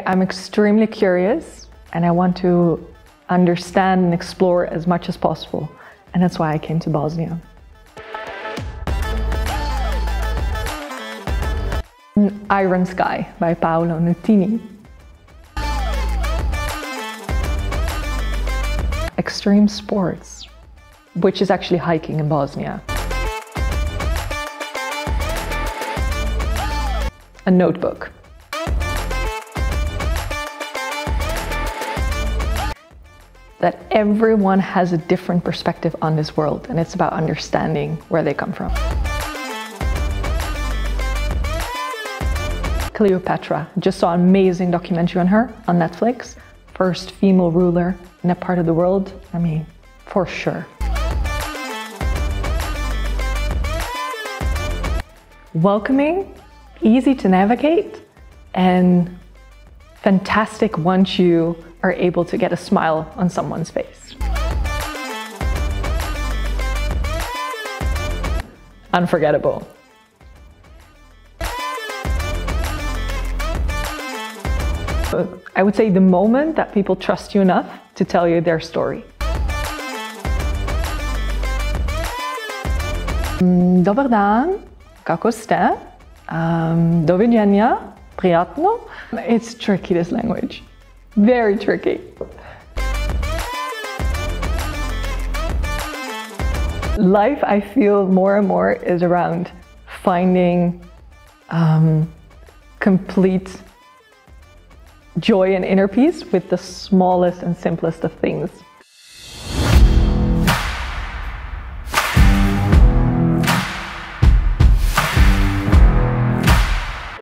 I'm extremely curious and I want to understand and explore as much as possible, and that's why I came to Bosnia. Iron Sky by Paolo Nutini. Extreme sports, which is actually hiking in Bosnia. A notebook. That everyone has a different perspective on this world, and it's about understanding where they come from. Cleopatra, just saw an amazing documentary on her on Netflix. First female ruler in that part of the world, I mean, for sure. Welcoming, easy to navigate, and fantastic once you are able to get a smile on someone's face. Unforgettable. I would say the moment that people trust you enough to tell you their story. Dobar dan, kako ste? Doviđenja, prijatno. It's tricky, this language. Very tricky. Life, I feel more and more, is around finding complete joy and inner peace with the smallest and simplest of things.